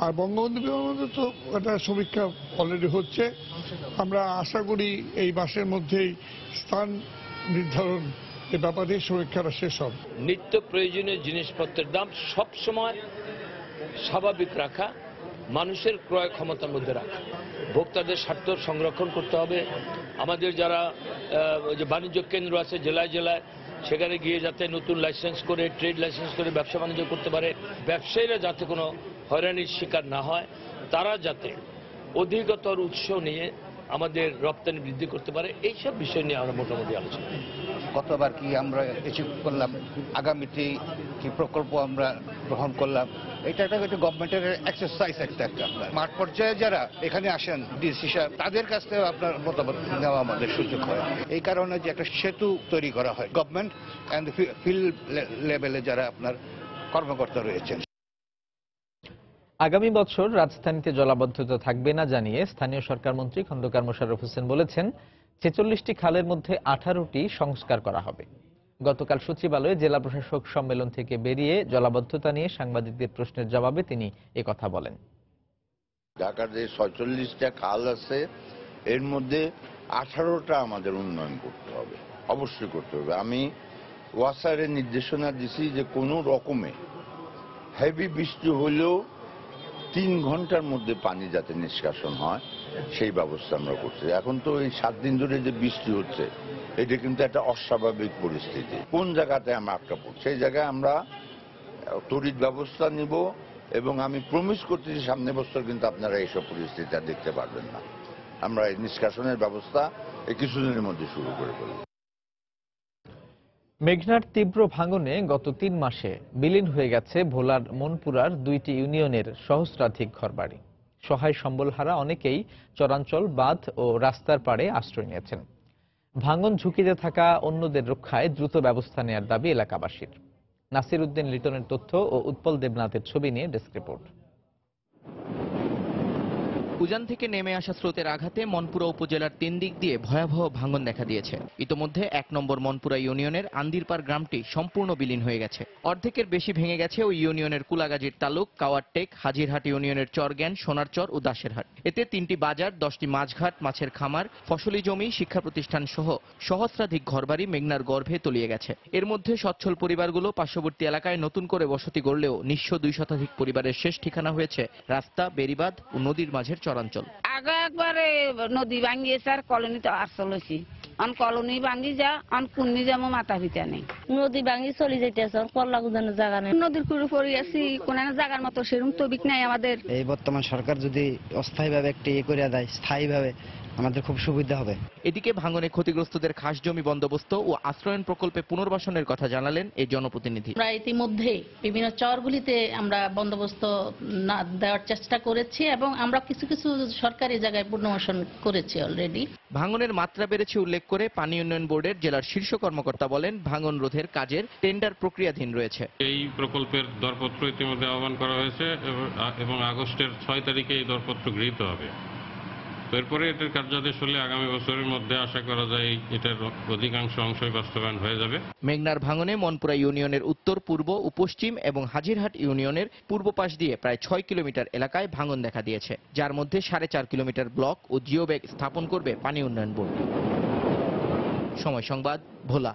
আর বঙ্গবন্ধু বিমানবন্দর তো একটা সমীক্ষা অলরেডি হচ্ছে। আমরা আশা করি এই মাসের মধ্যেই স্থান নির্ধারণ এ ব্যাপারে সমীক্ষাটা শেষ হবে। নিত্য প্রয়োজনীয় জিনিসপত্রের দাম সবসময় স্বাভাবিক রাখা, মানুষের ক্রয় ক্ষমতার মধ্যে রাখা, ভোক্তাদের স্বার্থ সংরক্ষণ করতে হবে। আমাদের যারা যে বাণিজ্য কেন্দ্র আছে জেলায় জেলায়, সেখানে গিয়ে যাতে নতুন লাইসেন্স করে, ট্রেড লাইসেন্স করে ব্যবসা বাণিজ্য করতে পারে, ব্যবসায়ীরা যাতে কোনো হয়রানির শিকার না হয়, তারা যাতে অধিকতর উৎস নিয়ে আমাদের রপ্তানি বৃদ্ধি করতে পারে, এইসব বিষয় নিয়ে আমরা মোটামুটি আলোচনা করি। গতবার কি আমরা অ্যাচিভ করলাম, আগামীতে কি প্রকল্প আমরা গ্রহণ করলাম, এটা একটা গভর্নমেন্টের এক্সারসাইজ একটা মাঠ পর্যায়ে যারা এখানে আসেন ডিসি সাহেব, তাদের কাছ থেকে আপনার মতামত নেওয়া আমাদের সুযোগ হয়। এই কারণে যে একটা সেতু তৈরি করা হয় গভর্নমেন্ট অ্যান্ড ফিল্ড লেভেলে যারা আপনার কর্মকর্তা রয়েছেন। আগামী বছর রাজধানীতে জলাবদ্ধতা থাকবে না জানিয়ে স্থানীয় সরকার মন্ত্রী খন্দকার মোশাররফ হোসেন বলেছেন, 46টি খালের মধ্যে 18টি সংস্কার করা হবে। গতকাল সচিবালয়ে জেলা প্রশাসক সম্মেলন থেকে বেরিয়ে জলাবদ্ধতা নিয়ে সাংবাদিকদের প্রশ্নের জবাবে তিনি একথা বলেন। ঢাকার যে 46টা খাল আছে, এর মধ্যে 18টা আমাদের উন্নয়ন করতে হবে, অবশ্যই করতে হবে। আমি ওয়াসারের নির্দেশনা দিছি যে কোনো রকমে হেভি বৃষ্টি হলেও 3 ঘন্টার মধ্যে পানি যাতে নিষ্কাশন হয় সেই ব্যবস্থা আমরা করছি। এখন তো এই 7 দিন ধরে যে বৃষ্টি হচ্ছে, এটা কিন্তু একটা অস্বাভাবিক পরিস্থিতি। কোন জায়গাতে আমরা আটকা পড়ছি, সেই জায়গায় আমরা তড়িৎ ব্যবস্থা নিব এবং আমি প্রমিস করতেছি সামনের বছর কিন্তু আপনারা এইসব পরিস্থিতি আর দেখতে পারবেন না। আমরা এই নিষ্কাশনের ব্যবস্থা এই কিছুদিনের মধ্যে শুরু করে ফেলব। মেঘনার তীব্র ভাঙনে গত 3 মাসে বিলীন হয়ে গেছে ভোলার মনপুরার 2টি ইউনিয়নের সহস্রাধিক ঘরবাড়ি। সহায় সম্বলহারা অনেকেই চরাঞ্চল, বাঁধ ও রাস্তার পাড়ে আশ্রয় নিয়েছেন। ভাঙন ঝুঁকিতে থাকা অন্যদের রক্ষায় দ্রুত ব্যবস্থা নেওয়ার দাবি এলাকাবাসীর। নাসির উদ্দিন লিটনের তথ্য ও উৎপল দেবনাথের ছবি নিয়ে ডেস্ক রিপোর্ট। উজান থেকে নেমে আসা স্রোতের আঘাতে মনপুরা উপজেলার 3 দিক দিয়ে ভয়াবহ ভাঙন দেখা দিয়েছে। ইতোমধ্যে 1 নম্বর মনপুরা ইউনিয়নের আন্দিরপাড় গ্রামটি সম্পূর্ণ বিলীন হয়ে গেছে। অর্ধেকের বেশি ভেঙে গেছে ওই ইউনিয়নের কুলাগাজীর তালুক, কাওয়ারটেক, হাজিরহাট ইউনিয়নের চরজ্ঞান, সোনারচর ও দাসেরহাট। এতে 3টি বাজার, 10টি মাছঘাট, মাছের খামার, ফসলি জমি, শিক্ষা প্রতিষ্ঠান সহ সহস্রাধিক ঘরবাড়ি মেঘনার গর্ভে তলিয়ে গেছে। এর মধ্যে সচ্ছল পরিবারগুলো পার্শ্ববর্তী এলাকায় নতুন করে বসতি গড়লেও নিঃস্ব 2 শতাধিক পরিবারের শেষ ঠিকানা হয়েছে রাস্তা, বেড়িবাঁধ ও নদীর মাঝের চরাঞ্চল। আগে একবারে নদী ভাঙ্গিয়েছে আর কলোনিতে আশ্রয় লইছি। অন কলোনি ভাঙ্গি যা, অন কুন্নি যাবো মাথা পিতা নেই। নদী ভাঙ্গি চলে যাইতেছে, কল্লা গুজানোর জায়গা নেই। নদীর কুড়ে পড়ে আছি, কোন জায়গার মতো সেরকম তবিক নাই আমাদের। এই বর্তমান সরকার যদি অস্থায়ীভাবে একটি করে দেয়, স্থায়ীভাবে আমাদের খুব সুবিধা হবে। এদিকে ভাঙনে ক্ষতিগ্রস্তদের খাস জমি বন্দোবস্ত ও আশ্রয়ন প্রকল্পে পুনর্বাসনের কথা জানালেন এই জনপ্রতিনিধি। আমরা ইতিমধ্যে বিভিন্ন চরগুলিতে আমরা বন্দোবস্ত দেওয়ার চেষ্টা করেছি এবং আমরা কিছু কিছু সরকারি জায়গায় পুনর্বাসন করেছি অলরেডি। ভাঙনের মাত্রা বেড়েছে উল্লেখ করে পানি উন্নয়ন বোর্ডের জেলার শীর্ষ কর্মকর্তা বলেন, ভাঙন রোধের কাজের টেন্ডার প্রক্রিয়াধীন রয়েছে। এই প্রকল্পের দরপত্র ইতিমধ্যে আহ্বান করা হয়েছে এবং আগস্টের 6 তারিখে এই দরপত্র গৃহীত হবে। এরপরে এটার কার্যাদেশ হলে আগামী বছরের মধ্যে আশা করা যায় এটার অধিকাংশ অংশই বাস্তবায়ন হয়ে যাবে। মেঘনার ভাঙনে মনপুরা ইউনিয়নের উত্তর, পূর্ব ও পশ্চিম এবং হাজিরহাট ইউনিয়নের পূর্ব পাশ দিয়ে প্রায় 6 কিলোমিটার এলাকায় ভাঙন দেখা দিয়েছে, যার মধ্যে 4.5 কিলোমিটার ব্লক ও জিও ব্যাগ স্থাপন করবে পানি উন্নয়ন বোর্ড। সময় সংবাদ, ভোলা।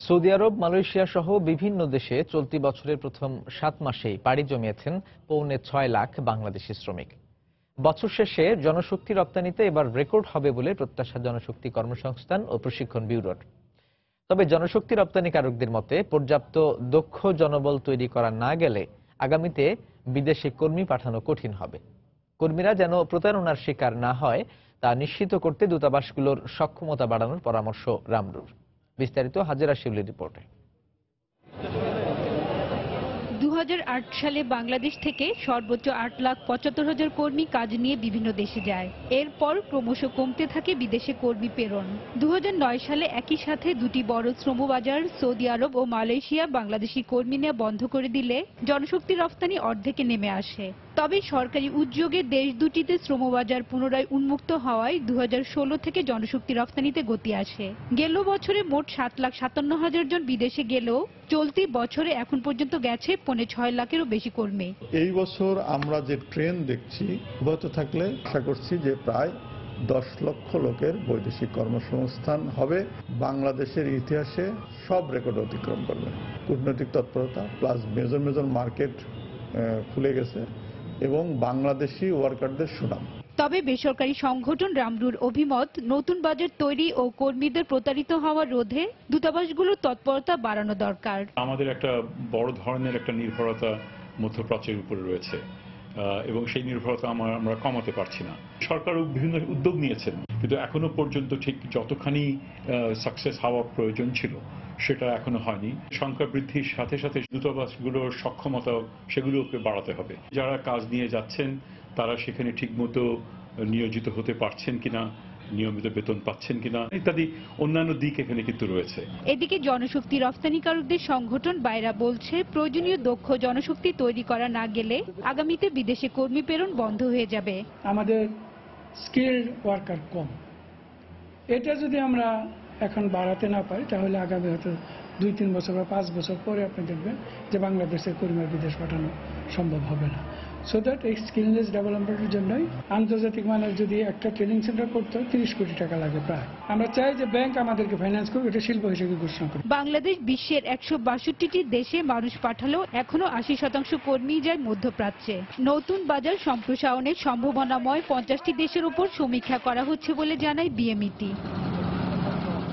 সৌদি আরব, মালয়েশিয়া সহ বিভিন্ন দেশে চলতি বছরের প্রথম 7 মাসেই পাড়ি জমিয়েছেন 6.25 লাখ বাংলাদেশি শ্রমিক। বছর শেষে জনশক্তি রপ্তানিতে এবার রেকর্ড হবে বলে প্রত্যাশা জনশক্তি কর্মসংস্থান ও প্রশিক্ষণ ব্যুরোর। তবে জনশক্তি রপ্তানিকারকদের মতে পর্যাপ্ত দক্ষ জনবল তৈরি করা না গেলে আগামীতে বিদেশে কর্মী পাঠানো কঠিন হবে। কর্মীরা যেন প্রতারণার শিকার না হয় তা নিশ্চিত করতে দূতাবাসগুলোর সক্ষমতা বাড়ানোর পরামর্শ রামরুর। বিস্তারিত হাজেরা শিউলির রিপোর্টে। সালে বাংলাদেশ থেকে সর্বোচ্চ 8,75,000 কর্মী কাজ নিয়ে বিভিন্ন দেশে যায়। এরপর ক্রমশ কমতে থাকে বিদেশে কর্মী প্রেরণ। 2009 সালে একই সাথে দুটি বড় শ্রমবাজার সৌদি আরব ও মালয়েশিয়া বাংলাদেশি কর্মী নেওয়া বন্ধ করে দিলে জনশক্তি রফতানি অর্ধেকে নেমে আসে। তবে সরকারি উদ্যোগে দেশ দুটিতে শ্রমবাজার পুনরায় উন্মুক্ত হওয়ায় 2016 থেকে জনশক্তি রফতানিতে গতি আসে। গেল বছরে মোট 7,57,000 জন বিদেশে গেলেও চলতি বছরে এখন পর্যন্ত গেছে 6 লাখেরও বেশি কর্মী। এই বছর আমরা যে ট্রেন্ড দেখছি অব্যাহত থাকলে আশা করছি যে প্রায় 10 লক্ষ লোকের বৈদেশিক কর্মসংস্থান হবে। বাংলাদেশের ইতিহাসে সব রেকর্ড অতিক্রম করবে। কূটনৈতিক তৎপরতা প্লাস মেজর মেজর মার্কেট খুলে গেছে এবং বাংলাদেশি ওয়ার্কারদের সুনাম। তবে বেসরকারি সংগঠন রামরুর অভিমত, নতুন বাজার তৈরি ও কর্মীদের প্রতারিত হওয়া রোধে দূতাবাসগুলোর তৎপরতা বাড়ানো দরকার। আমাদের একটা বড় ধরনের একটা নির্ভরতা মধ্যপ্রাচ্যের উপরে রয়েছে এবং সেই নির্ভরতা আমরা কমাতে পারছি না। সরকারও বিভিন্ন উদ্যোগ নিয়েছেন, কিন্তু এখনো পর্যন্ত ঠিক যতখানি সাকসেস হওয়া প্রয়োজন ছিল সেটা এখনো হয়নি। সংখ্যা বৃদ্ধির সাথে সাথে দূতাবাসগুলোর সক্ষমতা সেগুলোকে বাড়াতে হবে। যারা কাজ নিয়ে যাচ্ছেন তারা সেখানে ঠিকমতো নিয়োজিত হতে পারছেন কিনা, নিয়মিত বেতন পাচ্ছেন কিনা ইত্যাদি অন্যান্য দিক এখানে কিন্তু রয়েছে। এদিকে জনশক্তি রফতানিকারকদের সংগঠন বাইরা বলছে, প্রয়োজনীয় দক্ষ জনশক্তি তৈরি করা না গেলে আগামীতে বিদেশে কর্মী প্রেরণ বন্ধ হয়ে যাবে। আমাদের স্কিলড ওয়ার্কার কম, এটা যদি আমরা এখন বাড়াতে না পারি তাহলে আগামী হয়তো 2-3 বছর বা 5 বছর পরে আপনি দেখবেন যে বাংলাদেশের কর্মী বিদেশ পাঠানো সম্ভব হবে না। সো দ্যাট এই স্কিলনেস ডেভেলপমেন্টের জন্যই আন্তর্জাতিক মানের যদি একটা ট্রেনিং সেন্টার করতে 30 কোটি টাকা লাগে প্রায়। আমরা চাই যে ব্যাংক আমাদেরকে ফাইন্যান্স করুক, এটা শিল্প হিসেবে ঘোষণা করুক। বাংলাদেশ বিশ্বের 162টি দেশে মানুষ পাঠালেও এখনো 80% কর্মী যায় মধ্যপ্রাচ্যে। নতুন বাজার সম্প্রসারণের সম্ভাবনাময় 50টি দেশের উপর সমীক্ষা করা হচ্ছে বলে জানায় বিএমইটি।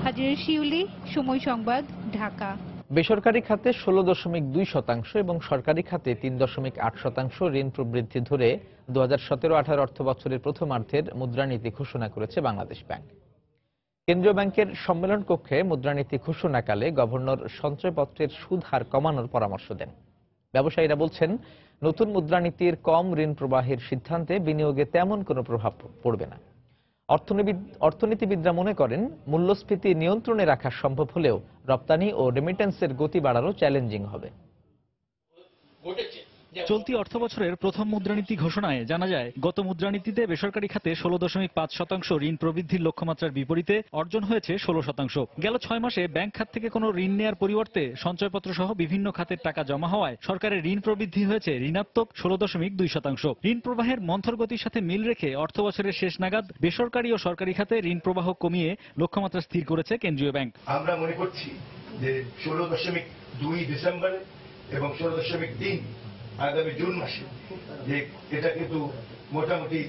হাজিরা শিউলি, সময় সংবাদ, ঢাকা। বেসরকারি খাতে 16.2% এবং সরকারি খাতে 3.8% ঋণ প্রবৃদ্ধি ধরে 2017-18 অর্থ বছরের প্রথমার্ধের মুদ্রানীতি ঘোষণা করেছে বাংলাদেশ ব্যাংক। কেন্দ্রীয় ব্যাংকের সম্মেলন কক্ষে মুদ্রানীতি ঘোষণাকালে গভর্নর সঞ্চয়পত্রের সুদ হার কমানোর পরামর্শ দেন। ব্যবসায়ীরা বলছেন, নতুন মুদ্রানীতির কম ঋণ প্রবাহের সিদ্ধান্তে বিনিয়োগে তেমন কোনো প্রভাব পড়বে না। অর্থনীতিবিদরা মনে করেন, মূল্যস্ফীতি নিয়ন্ত্রণে রাখা সম্ভব হলেও রপ্তানি ও রেমিটেন্সের গতি বাড়ানো চ্যালেঞ্জিং হবে। চলতি অর্থবছরের প্রথম মুদ্রানীতি ঘোষণায় জানা যায়, গত মুদ্রানীতিতে বেসরকারি খাতে 16.5% ঋণ প্রবৃদ্ধির লক্ষ্যমাত্রার বিপরীতে অর্জন হয়েছে 16%। গেল 6 মাসে ব্যাংক খাত থেকে কোনো ঋণ নেয়ার পরিবর্তে সঞ্চয়পত্র সহ বিভিন্ন খাতের টাকা জমা হওয়ায় সরকারের ঋণ প্রবৃদ্ধি হয়েছে ঋণাত্মক 16.2%। ঋণ প্রবাহের মন্থর গতির সাথে মিল রেখে অর্থবছরের শেষ নাগাদ বেসরকারি ও সরকারি খাতে ঋণ প্রবাহ কমিয়ে লক্ষ্যমাত্রা স্থির করেছে কেন্দ্রীয় ব্যাংক। আমরা মনে করছি যে 16.2 ডিসেম্বর এবং 16.3 আগামী জুন মাসে যে এটা কিন্তু মোটামুটি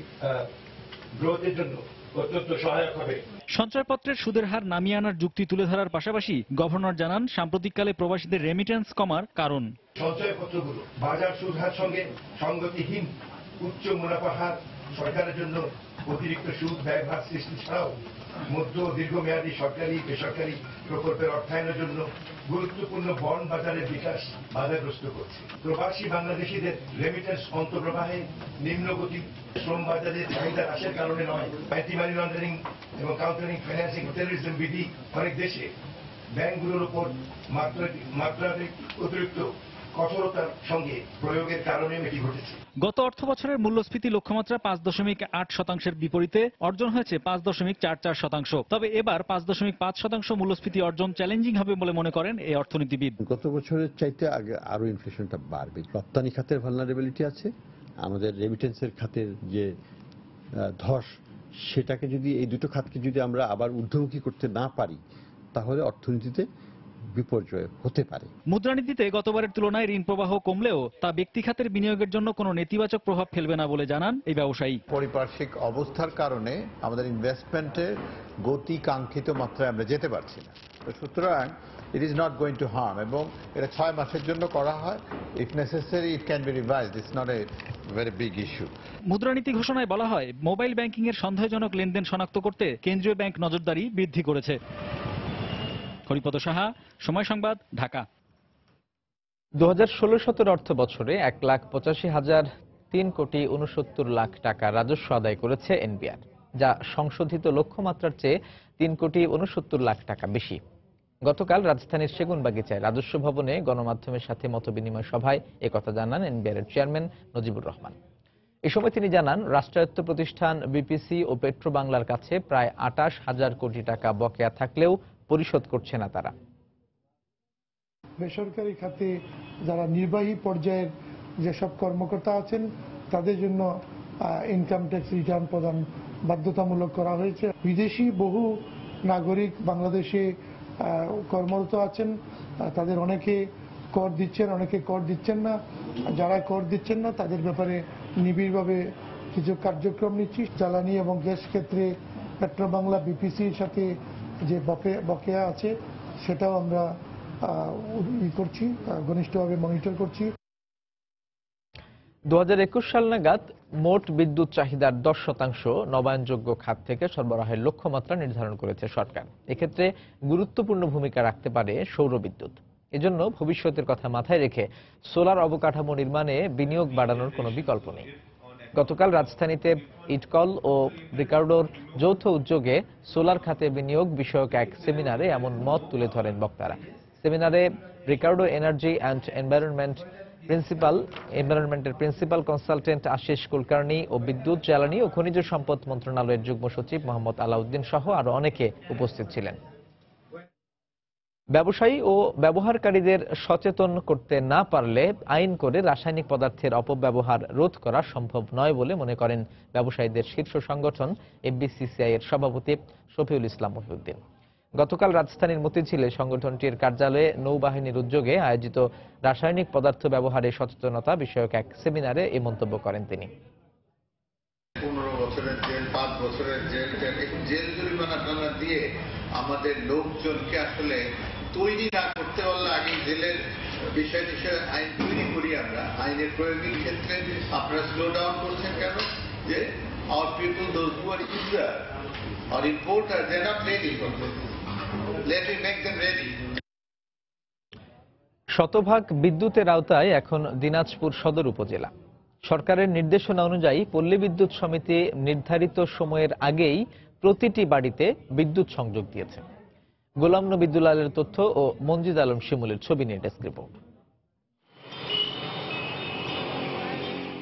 গ্রোথের জন্য অত্যন্ত সহায়ক হবে। সঞ্চয়পত্রের সুদের হার নামিয়ে আনার যুক্তি তুলে ধরার পাশাপাশি গভর্নর জানান, সাম্প্রতিককালে প্রবাসীদের রেমিটেন্স কমার কারণ সঞ্চয়পত্রগুলো বাজার সুদ হার সঙ্গে সঙ্গতিহীন উচ্চ মুনাফা হার সরকারের জন্য অতিরিক্ত সুদ ব্যয়ভার সৃষ্টি ছাড়াও মধ্য ও দীর্ঘমেয়াদী সরকারি বেসরকারি প্রকল্পের অর্থায়নের জন্য গুরুত্বপূর্ণ বন্ড বাজারের বিকাশ বাধাগ্রস্ত করছে। প্রবাসী বাংলাদেশিদের রেমিটেন্স অন্তর্প্রবাহে নিম্নগতি শ্রম বাজারের চাহিদা হ্রাসের কারণে নয়, অ্যান্টি মানি লন্ডারিং এবং কাউন্টারিং ফাইন্যান্সিং টেররিজম বিধি অনেক দেশে ব্যাংকগুলোর উপর মাত্রাধিক অতিরিক্ত কঠোরতার সঙ্গে প্রয়োগের কারণে এটি ঘটেছে। গত অর্থ বছরের মূল্যস্ফীতি লক্ষ্যমাত্রা 5.8%-এর বিপরীতে অর্জন হয়েছে 5.44%। তবে এবার 5.5% মূল্যস্ফীতি অর্জন চ্যালেঞ্জিং হবে বলে মনে করেন এই অর্থনীতিবিদ। গত বছরের চাইতে আগে আরো ইনফ্লেশনটা বাড়বে। রপ্তানি খাতের ভালনারেবিলিটি আছে, আমাদের রেমিটেন্সের খাতের যে ধস, সেটাকে যদি এই দুটো খাতকে যদি আমরা আবার ঊর্ধ্বমুখী করতে না পারি তাহলে অর্থনীতিতে বিপর্যয় হতে পারে। মুদ্রানীতিতে গতবারের তুলনায় ঋণ প্রবাহ কমলেও তা ব্যক্তি খাতের বিনিয়োগের জন্য কোনো নেতিবাচক প্রভাব ফেলবে না বলে জানান এই ব্যবসায়ী। পারিপার্শ্বিক অবস্থার কারণে আমাদের ইনভেস্টমেন্টের গতি কাঙ্ক্ষিত মাত্রায় আমরা যেতে পারছি না, সুতরাং it is not going to harm, এবং এটা 6 মাসের জন্য করা হয়। If necessary it can be revised, it's not a very big issue. মুদ্রানীতি ঘোষণায় বলা হয়, মোবাইল ব্যাংকিং এর সন্দেহজনক লেনদেন শনাক্ত করতে কেন্দ্রীয় ব্যাংক নজরদারি বৃদ্ধি করেছে। হরিপদ সাহা, সময় সংবাদ, ঢাকা। 2016-17 অর্থ বছরে 1,85,003,69,00,000 টাকা রাজস্ব আদায় করেছে এনবিআর, যা সংশোধিত লক্ষ্যমাত্রার চেয়ে 3,69,00,000 টাকা বেশি। গতকাল রাজধানীর সেগুনবাগিচায় রাজস্ব ভবনে গণমাধ্যমের সাথে মতবিনিময় সভায় একথা জানান এনবিআর চেয়ারম্যান নজিবুর রহমান। এ সময় তিনি জানান, রাষ্ট্রায়ত্ত প্রতিষ্ঠান বিপিসি ও পেট্রো বাংলার কাছে প্রায় 28,000 কোটি টাকা বকেয়া থাকলেও পরিশোধ করছে না তারা। বেসরকারি খাতে যারা নির্বাহী পর্যায়ের যেসব কর্মকর্তা আছেন তাদের জন্য ইনকাম ট্যাক্স রিটার্ন প্রদান বাধ্যতামূলক করা হয়েছে। বিদেশি বহু নাগরিক বাংলাদেশে কর্মরত আছেন, তাদের অনেকে কর দিচ্ছেন, অনেকে কর দিচ্ছেন না। যারা কর দিচ্ছেন না তাদের ব্যাপারে নিবিড়ভাবে কিছু কার্যক্রম নিচ্ছি। জ্বালানি এবং গ্যাস ক্ষেত্রে পেট্রো বাংলা বিপিসির সাথে যে বকেয়া আছে সেটাও আমরা করছি, ঘনিষ্ঠভাবে মনিটর করছি। 2021 সাল নাগাদ মোট বিদ্যুৎ চাহিদার 10% নবায়নযোগ্য খাত থেকে সরবরাহের লক্ষ্যমাত্রা নির্ধারণ করেছে সরকার। এক্ষেত্রে গুরুত্বপূর্ণ ভূমিকা রাখতে পারে সৌর বিদ্যুৎ। এজন্য ভবিষ্যতের কথা মাথায় রেখে সোলার অবকাঠামো নির্মাণে বিনিয়োগ বাড়ানোর কোনো বিকল্প নেই। গতকাল রাজধানীতে ইটকল ও রিকার্ডোর যৌথ উদ্যোগে সোলার খাতে বিনিয়োগ বিষয়ক এক সেমিনারে এমন মত তুলে ধরেন বক্তারা। সেমিনারে রিকার্ডো এনার্জি অ্যান্ড এনভায়রনমেন্টের প্রিন্সিপাল কনসালটেন্ট আশিস কুলকার্নি ও বিদ্যুৎ, জ্বালানি ও খনিজ সম্পদ মন্ত্রণালয়ের যুগ্ম সচিব মোহাম্মদ আলাউদ্দিন সহ আরো অনেকে উপস্থিত ছিলেন। ব্যবসায়ী ও ব্যবহারকারীদের সচেতন করতে না পারলে আইন করে রাসায়নিক পদার্থের অপব্যবহার রোধ করা সম্ভব নয় বলে মনে করেন ব্যবসায়ীদের শীর্ষ সংগঠন এফবিসিসিআই এর সভাপতি শফিউল ইসলাম মহিউদ্দিন। গতকাল রাজধানীর মতিঝিলে সংগঠনটির কার্যালয়ে নৌবাহিনীর উদ্যোগে আয়োজিত রাসায়নিক পদার্থ ব্যবহারে সচেতনতা বিষয়ক এক সেমিনারে এই মন্তব্য করেন তিনি। 15 বছরের জেল, 5 বছরের জেল, জেল জরিমানা দিয়ে আমাদের লোকজনকে আসলে তৈরি না করতে পারলে আগে জেলের বিষয় আইন তৈরি করি আমরা। আইনের প্রয়োগের ক্ষেত্রে আপনারা স্লো ডাউন করছেন কেন? যে our people, those who are user or importer, they are not ready for this. Let me make them ready. শতভাগ বিদ্যুতের আওতায় এখন দিনাজপুর সদর উপজেলা। সরকারের নির্দেশনা অনুযায়ী পল্লী বিদ্যুৎ সমিতি নির্ধারিত সময়ের আগেই প্রতিটি বাড়িতে বিদ্যুৎ সংযোগ দিয়েছে। গোলাম নবী দুলালের তথ্য ও মঞ্জিদ আলম শিমুলের ছবি নিয়ে ডেস্ক রিপোর্ট।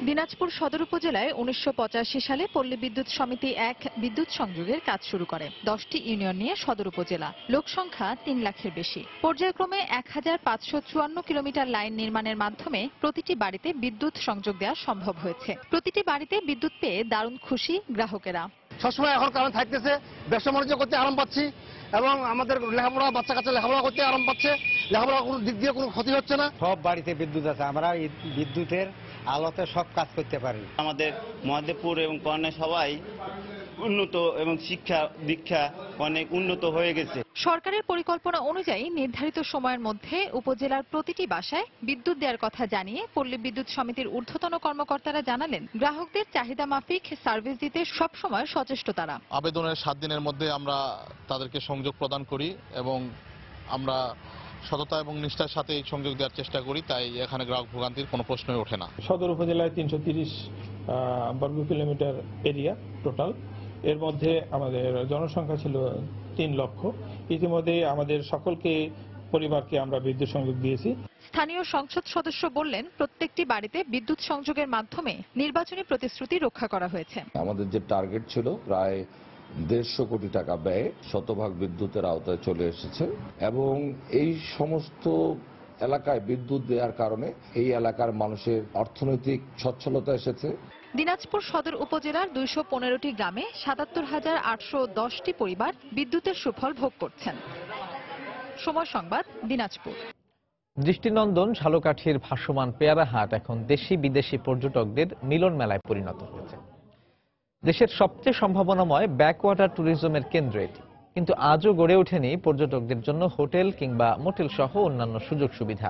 দিনাজপুর সদর উপজেলায় 1985 সালে পল্লী বিদ্যুৎ সমিতি 1 বিদ্যুৎ সংযোগের কাজ শুরু করে। 10টি ইউনিয়ন নিয়ে সদর উপজেলা, লোক সংখ্যা 3 লাখের বেশি। পর্যায়ক্রমে 1554 কিলোমিটার লাইন নির্মাণের মাধ্যমে প্রতিটি বাড়িতে বিদ্যুৎ সংযোগ দেওয়া সম্ভব হয়েছে। প্রতিটি বাড়িতে বিদ্যুৎ পেয়ে দারুণ খুশি গ্রাহকেরা। সবসময় এখন কারণ থাকতেছে, ব্যবসা বাণিজ্য করতে আরাম পাচ্ছি এবং আমাদের লেখাপড়া, বাচ্চা কাচ্চা লেখাপড়া করতে আরাম পাচ্ছে। লেখাপড়া কোনো দিক দিয়ে কোনো ক্ষতি হচ্ছে না। সব বাড়িতে বিদ্যুৎ আছে, আমরা বিদ্যুতের আলোতে সব কাজ করতে পারি। আমাদের মহাদেবপুর এবং কর্ণে সবাই উন্নত এবং শিক্ষা দীক্ষা অনেক উন্নত হয়ে গেছে। সরকারের পরিকল্পনা অনুযায়ী নির্ধারিত সময়ের মধ্যে উপজেলার প্রতিটি বাসায় বিদ্যুৎ দেওয়ার কথা জানিয়ে পল্লী বিদ্যুৎ সমিতির ঊর্ধ্বতন কর্মকর্তারা জানালেন, গ্রাহকদের চাহিদা মাফিক সার্ভিস দিতে সব সময় সচেষ্ট তারা। আবেদনের 7 দিনের মধ্যে আমরা তাদেরকে সংযোগ প্রদান করি এবং আমরা সততা এবং নিষ্ঠার সাথে এই সংযোগ দেওয়ার চেষ্টা করি, তাই এখানে গ্রাহক ভোগান্তির কোনো প্রশ্নই ওঠে না। সদর উপজেলায় 330 বর্গ কিলোমিটার এরিয়া টোটাল। এর মধ্যে আমাদের জনসংখ্যা ছিল 3 লক্ষ। ইতিমধ্যে আমাদের সকলকে পরিবারকে আমরা বিদ্যুৎ সংযোগ দিয়েছি। স্থানীয় সংসদ সদস্য বললেন, প্রত্যেকটি বাড়িতে বিদ্যুৎ সংযোগের মাধ্যমে নির্বাচনী প্রতিশ্রুতি রক্ষা করা হয়েছে। আমাদের যে টার্গেট ছিল প্রায় 150 কোটি টাকা ব্যয়ে শতভাগ বিদ্যুতের আওতায় চলে এসেছে এবং এই সমস্ত এলাকায় বিদ্যুৎ দেওয়ার কারণে এই এলাকার মানুষের অর্থনৈতিক সচ্ছলতা এসেছে। দিনাজপুর সদর উপজেলার 215টি গ্রামে 77,810টি পরিবার বিদ্যুতের সুফল ভোগ করছেন। সময় সংবাদ, দিনাজপুর। দৃষ্টিনন্দন ঝালকাঠির ভাসমান পেয়ারা হাট এখন দেশি বিদেশি পর্যটকদের মিলন মেলায় পরিণত হয়েছে। দেশের সবচেয়ে সম্ভাবনাময় ব্যাকওয়াটার ট্যুরিজমের কেন্দ্র এটি, কিন্তু আজও গড়ে ওঠেনি পর্যটকদের জন্য হোটেল কিংবা মোটেল সহ অন্যান্য সুযোগ সুবিধা।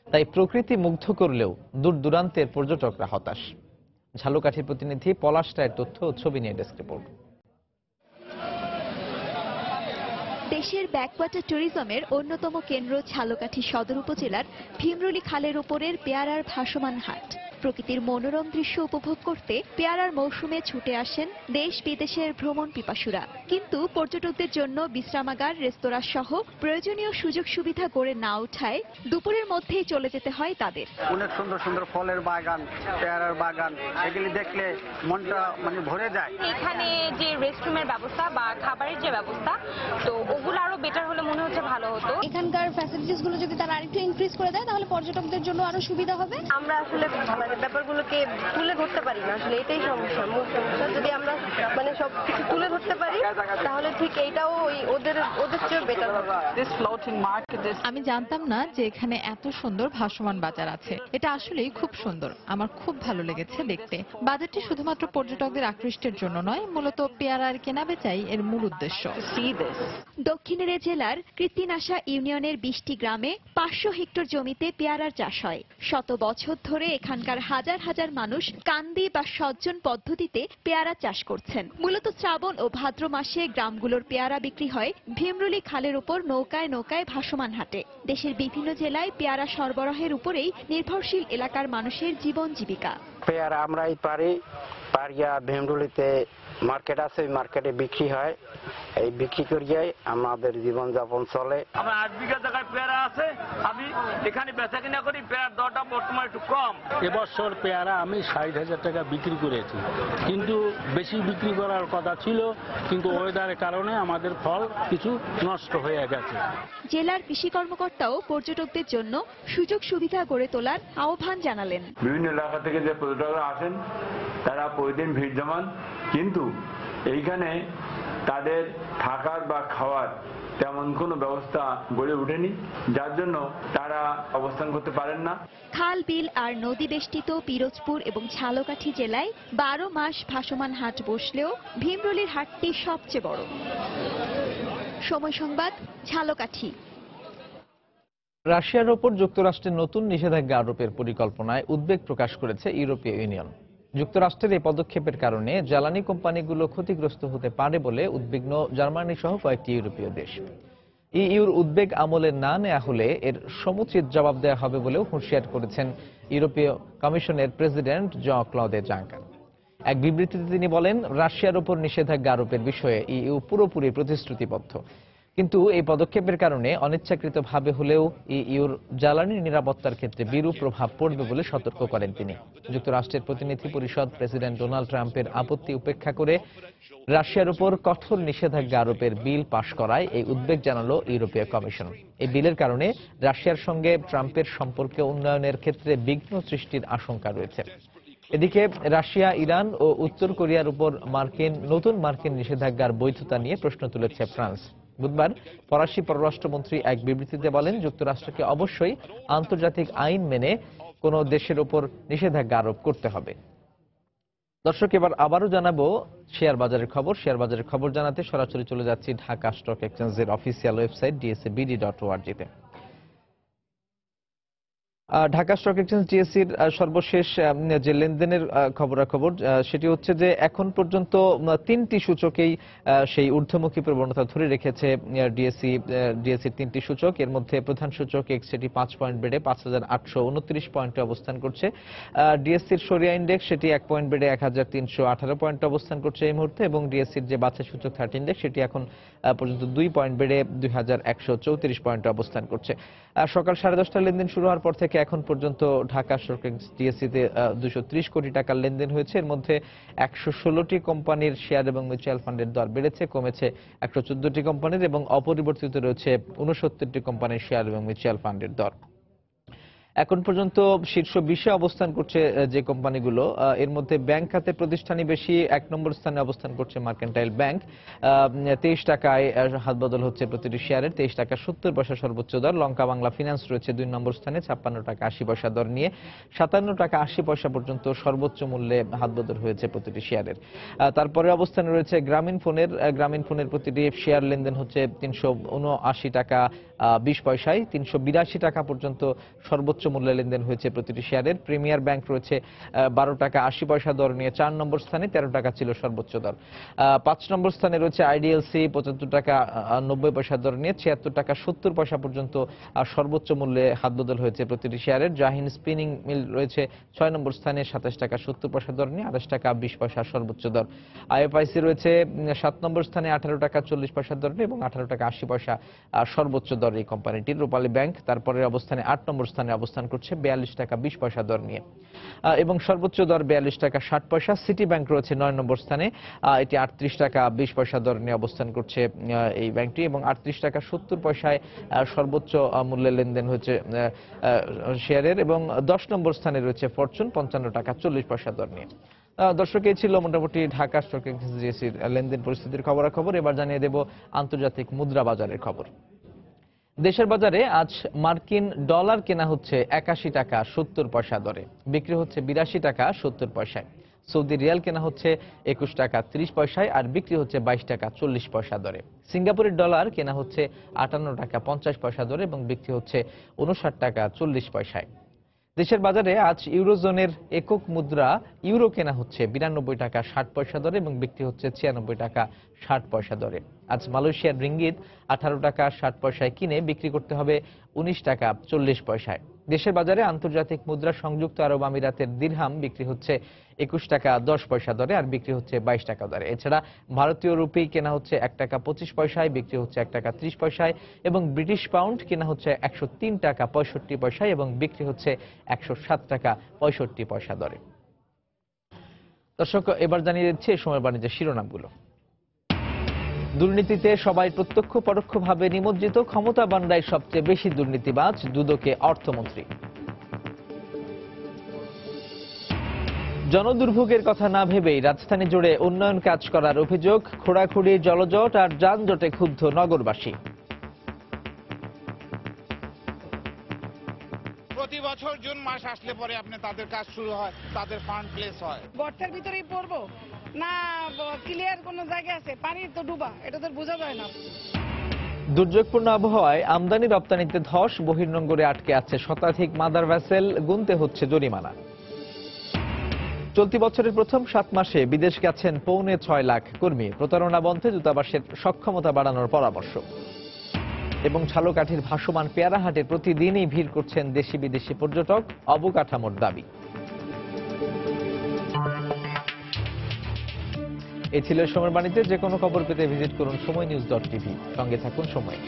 তাই প্রকৃতি মুগ্ধ করলেও দূর দূরান্তের পর্যটকরা হতাশ। ঝালকাঠির প্রতিনিধি পলাশ রায়ের তথ্য ও ছবি নিয়ে ডেস্ক রিপোর্ট। দেশের ব্যাকওয়াটার ট্যুরিজমের অন্যতম কেন্দ্র ঝালকাঠি সদর উপজেলার ভীমরুলি খালের উপরের পেয়ারার ভাসমান হাট। প্রকৃতির মনোরম দৃশ্য উপভোগ করতে পেয়ারার মৌসুমে ছুটে আসেন দেশ বিদেশের ভ্রমণ পিপাসুরা। কিন্তু পর্যটকদের জন্য বিশ্রামাগার, রেস্তোরাঁ সহ প্রয়োজনীয় সুযোগ সুবিধা গড়ে না ওঠায় দুপুরের মধ্যেই চলে যেতে হয় তাদের। অনেক সুন্দর সুন্দর ফলের বাগান, পেয়ারার বাগান, এগুলি দেখলে মনটা ভরে যায়। এখানে যে রেস্টরুমের ব্যবস্থা বা খাবারের যে ব্যবস্থা, তো ওগুলো আরো বেটার হলে মনে হচ্ছে ভালো হতো। এখানকার ফ্যাসিলিটিস গুলো যদি তারা আরেকটু ইনক্রিজ করে দেয় তাহলে পর্যটকদের জন্য আরো সুবিধা হবে। আমরা আসলে ব্যাপারগুলোকে তুলে ধরতে পারি না, আসলে এটাই সমস্যা, মূল সমস্যা। যদি আমরা সবকিছু তুলে ধরতে পারি তাহলে ঠিক এইটাও ওদের চেয়ে বেটার হবে। আমি জানতাম না যে এখানে এত সুন্দর ভাসমান বাজার আছে। এটা আসলেই খুব সুন্দর, আমার খুব ভালো লেগেছে দেখতে। বাজারটি শুধুমাত্র পর্যটকদের আকৃষ্টের জন্য নয়, মূলত পেয়ারার কেনাবেচাই এর মূল উদ্দেশ্য। দক্ষিণের জেলার কৃত্তিনাশা ইউনিয়নের 20টি গ্রামে 500 হেক্টর জমিতে পেয়ারার চাষ হয়। শত বছর ধরে এখানকার হাজার হাজার মানুষ কান্দি বা সজ্জন পদ্ধতিতে পেয়ারা চাষ করছেন। মূলত শ্রাবণ ও ভাদ্র মাসে গ্রামগুলোর পেয়ারা বিক্রি হয় ভীমরুলি খালের উপর নৌকায় নৌকায় ভাসমান হাটে। দেশের বিভিন্ন জেলায় পেয়ারা সরবরাহের উপরেই নির্ভরশীল এলাকার মানুষের জীবন জীবিকা। পেয়ারা আমরাই পারিয়া ভীমরুলিতে মার্কেট আছে, ওই মার্কেটে বিক্রি হয়। এই বিক্রি করিয়াই আমাদের জীবনযাপন চলে। আমার 8 বিঘা জায়গায় পেয়ারা আছে, আমি এখানে বেচা কিনা করি। পেয়ারার দরটা বর্তমানে একটু কম। এবছর পেয়ারা আমি 60,000 টাকা বিক্রি করেছি, কিন্তু বেশি বিক্রি করার কথা ছিল, কিন্তু ওয়েদারের কারণে আমাদের ফল কিছু নষ্ট হয়ে গেছে। জেলার কৃষি কর্মকর্তাও পর্যটকদের জন্য সুযোগ সুবিধা গড়ে তোলার আহ্বান জানালেন। বিভিন্ন এলাকা থেকে যে পর্যটকরা আসেন তারা প্রতিদিন ভিড় জমান, কিন্তু এইখানে তাদের থাকার বা খাওয়ার তেমন কোনো ব্যবস্থা গড়ে ওঠেনি, যার জন্য তারা অবস্থান করতে পারেন না। খাল, বিল আর নদী বেষ্টিত পিরোজপুর এবং ঝালকাঠি জেলায় 12 মাস ভাসমান হাট বসলেও ভীমরুলির হাটটি সবচেয়ে বড়। সময় সংবাদ, ঝালকাঠি। রাশিয়ার ওপর যুক্তরাষ্ট্রের নতুন নিষেধাজ্ঞা আরোপের পরিকল্পনায় উদ্বেগ প্রকাশ করেছে ইউরোপীয় ইউনিয়ন। যুক্তরাষ্ট্রের এই পদক্ষেপের কারণে জ্বালানি কোম্পানিগুলো ক্ষতিগ্রস্ত হতে পারে বলে উদ্বিগ্ন জার্মানি সহ কয়েকটি ইউরোপীয় দেশ। ইইউর উদ্বেগ আমলে না নেওয়া হলে এর সমুচিত জবাব দেওয়া হবে বলেও হুঁশিয়ার করেছেন ইউরোপীয় কমিশনের প্রেসিডেন্ট জন-ক্লদ জাঙ্কার। এক বিবৃতিতে তিনি বলেন, রাশিয়ার ওপর নিষেধাজ্ঞা আরোপের বিষয়ে ইইউ পুরোপুরি প্রতিশ্রুতিবদ্ধ, কিন্তু এই পদক্ষেপের কারণে অনিচ্ছাকৃতভাবে হলেও ইইউর জ্বালানি নিরাপত্তার ক্ষেত্রে বিরূপ প্রভাব পড়বে বলে সতর্ক করেন তিনি। যুক্তরাষ্ট্রের প্রতিনিধি পরিষদ প্রেসিডেন্ট ডোনাল্ড ট্রাম্পের আপত্তি উপেক্ষা করে রাশিয়ার উপর কঠোর নিষেধাজ্ঞা আরোপের বিল পাশ করায় এই উদ্বেগ জানালো ইউরোপীয় কমিশন। এই বিলের কারণে রাশিয়ার সঙ্গে ট্রাম্পের সম্পর্কে উন্নয়নের ক্ষেত্রে বিঘ্ন সৃষ্টির আশঙ্কা রয়েছে। এদিকে রাশিয়া, ইরান ও উত্তর কোরিয়ার উপর নতুন মার্কিন নিষেধাজ্ঞার বৈধতা নিয়ে প্রশ্ন তুলেছে ফ্রান্স। বুধবার ফরাসি পররাষ্ট্রমন্ত্রী এক বিবৃতিতে বলেন, যুক্তরাষ্ট্রকে অবশ্যই আন্তর্জাতিক আইন মেনে কোন দেশের উপর নিষেধাজ্ঞা আরোপ করতে হবে। দর্শক, এবার আবারও জানাবো শেয়ার বাজারের খবর। শেয়ার বাজারের খবর জানাতে সরাসরি চলে যাচ্ছি ঢাকা স্টক এক্সচেঞ্জের অফিসিয়াল ওয়েবসাইট dsabd.org-তে। ঢাকা স্টক এক্সচেঞ্জ ডিএসসির সর্বশেষ যে লেনদেনের খবরাখবর সেটি হচ্ছে যে এখন পর্যন্ত 3টি সূচকেই সেই ঊর্ধ্বমুখী প্রবণতা ধরে রেখেছে ডিএসসির 3টি সূচক। এর মধ্যে প্রধান সূচক এক্স সেটি 5 পয়েন্ট বেড়ে 5829 পয়েন্টে অবস্থান করছে। ডিএসসির সরিয়া ইন্ডেক্স সেটি 1 পয়েন্ট বেড়ে 1318 পয়েন্টে অবস্থান করছে এই মুহূর্তে, এবং ডিএসসির যে বাছাই সূচক 30 ইন্ডেক্স সেটি এখন পর্যন্ত 2 পয়েন্ট বেড়ে 2134 পয়েন্টে অবস্থান করছে। সকাল 10:30টার লেনদেন শুরু হওয়ার পর থেকে এখন পর্যন্ত ঢাকা স্টক এক্সচেঞ্জ ডিএসসিতে 230 কোটি টাকার লেনদেন হয়েছে। এর মধ্যে 116টি কোম্পানির শেয়ার এবং মিউচুয়াল ফান্ডের দর বেড়েছে, কমেছে 114টি কোম্পানির, এবং অপরিবর্তিত রয়েছে 69টি কোম্পানির শেয়ার এবং মিউচুয়াল ফান্ডের দর। এখন পর্যন্ত শীর্ষ 20-এ অবস্থান করছে যে কোম্পানিগুলো, এর মধ্যে ব্যাংক খাতে প্রতিষ্ঠানই বেশি। 1 নম্বর স্থানে অবস্থান করছে মার্কেন্টাইল ব্যাংক, 23 টাকায় হাত বদল হচ্ছে প্রতিটি শেয়ারের, 23 টাকা 70 পয়সা সর্বোচ্চ দর। লঙ্কা বাংলা ফিন্যান্স রয়েছে 2 নম্বর স্থানে 56 টাকা 80 পয়সা দর নিয়ে, 57 টাকা 80 পয়সা পর্যন্ত সর্বোচ্চ মূল্যে হাত বদল হয়েছে প্রতিটি শেয়ারের। তারপরে অবস্থানে রয়েছে গ্রামীণ ফোনের প্রতিটি শেয়ার লেনদেন হচ্ছে 379 টাকা 20 পয়সায়, 382 টাকা পর্যন্ত সর্বোচ্চ মূল্যে লেনদেন হয়েছে প্রতিটি শেয়ারের। প্রিমিয়ার ব্যাংক রয়েছে 12 টাকা 80 পয়সা দর নিয়ে 4 নম্বর স্থানে, 13 টাকা ছিল সর্বোচ্চ দর। 5 নম্বর স্থানে রয়েছে আইডিএলসি 75 টাকা 90 পয়সা দর নিয়ে 76 টাকা 70 পয়সা পর্যন্ত সর্বোচ্চ মূল্যে হাত বদল হয়েছে প্রতিটি শেয়ারের। জাহিন স্পিনিং মিল রয়েছে 6 নম্বর স্থানে 27 টাকা 70 পয়সা দর নিয়ে 28 টাকা 20 পয়সা সর্বোচ্চ দর। আইএফআইসি রয়েছে 7 নম্বর স্থানে 18 টাকা 40 পয়সা দর নিয়ে এবং 18 টাকা 80 পয়সা সর্বোচ্চ দর এই কোম্পানিটির। রূপালী ব্যাংক তারপরের অবস্থানে 8 নম্বর স্থানে অবস্থান করছে 42 টাকা 20 পয়সা দর নিয়ে এবং সর্বোচ্চ দর 42 টাকা 60 পয়সা। সিটি ব্যাংক রয়েছে 9 নম্বর স্থানে, এটি 38 টাকা 20 পয়সা দর নিয়ে অবস্থান করছে এই ব্যাংকটি এবং 38 টাকা 70 পয়সায় সর্বোচ্চ মূল্যে লেনদেন হয়েছে শেয়ারের এবং 10 নম্বর স্থানে রয়েছে ফরচুন 55 টাকা 40 পয়সা দর নিয়ে। দর্শক, এই ছিল মোটামুটি ঢাকা স্টক এক্সচেঞ্জের লেনদেন পরিস্থিতির খবরাখবর। এবার জানিয়ে দেব আন্তর্জাতিক মুদ্রা বাজারের খবর। দেশের বাজারে আজ মার্কিন ডলার কেনা হচ্ছে 81 টাকা 70 পয়সা দরে, বিক্রি হচ্ছে 82 টাকা 70 পয়সায়। সৌদি রিয়াল কেনা হচ্ছে 21 টাকা 30 পয়সায় আর বিক্রি হচ্ছে 22 টাকা 40 পয়সা দরে। সিঙ্গাপুরের ডলার কেনা হচ্ছে 58 টাকা 50 পয়সা দরে এবং বিক্রি হচ্ছে 59 টাকা 40 পয়সায়। দেশের বাজারে আজ ইউরোজোনের একক মুদ্রা ইউরো কেনা হচ্ছে 92 টাকা 60 পয়সা দরে এবং বিক্রি হচ্ছে 96 টাকা 60 পয়সা দরে। আজ মালয়েশিয়ার রিঙ্গিত 18 টাকা 60 পয়সায় কিনে বিক্রি করতে হবে 19 টাকা 40 পয়সায়। দেশের বাজারে আন্তর্জাতিক মুদ্রা সংযুক্ত আরব আমিরাতের দিরহাম বিক্রি হচ্ছে 21 টাকা 10 পয়সা দরে আর বিক্রি হচ্ছে 22 টাকা দরে। এছাড়া ভারতীয় রুপি কেনা হচ্ছে 1 টাকা 25 পয়সায়, বিক্রি হচ্ছে 1 টাকা 30 পয়সায় এবং ব্রিটিশ পাউন্ড কেনা হচ্ছে 103 টাকা 65 পয়সায় এবং বিক্রি হচ্ছে 107 টাকা 65 পয়সা দরে। দর্শক, এবার জানিয়ে দিচ্ছি এই সময়ের বাণিজ্যের শিরোনামগুলো। দুর্নীতিতে সবাই প্রত্যক্ষ পরোক্ষভাবে নিমজ্জিত, ক্ষমতাবানরাই সবচেয়ে বেশি দুর্নীতিবাজ, দুদকে অর্থমন্ত্রী। জনদুর্ভোগের কথা না ভেবেই রাজধানী জুড়ে উন্নয়ন কাজ করার অভিযোগ, খোঁড়াখুড়ি, জলজট আর যানজটে ক্ষুব্ধ নগরবাসী। প্রতি বছর জুন মাস আসলে পরে আপনি তাদের কাজ শুরু হয়, তাদের ফান্ড প্লেস হয়। গর্তের ভিতরেই পড়বো না, ক্লিয়ার কোনো জায়গা আছে, পানি তো ডুবা, এটা তো বোঝা যায় না। দুর্যোগপূর্ণ আবহাওয়ায় আমদানি রপ্তানিতে ধস, বহির্নোঙরে আটকে আছে শতাধিক মাদার ভ্যাসেল, গুনতে হচ্ছে জরিমানা। চলতি বছরের প্রথম 7 মাসে বিদেশ গেছেন 6.25 লাখ কর্মী, প্রতারণা বন্ধে দূতাবাসের সক্ষমতা বাড়ানোর পরামর্শ। এবং ঝালকাঠির ভাসমান পেয়ারা হাটে প্রতিদিনই ভিড় করছেন দেশি বিদেশি পর্যটক, অবকাঠামোর দাবি। এই ছিল সময়ের বাণিজ্যে। যে কোনো খবর পেতে ভিজিট করুন সময়নিউজ.tv। সঙ্গে থাকুন সময়।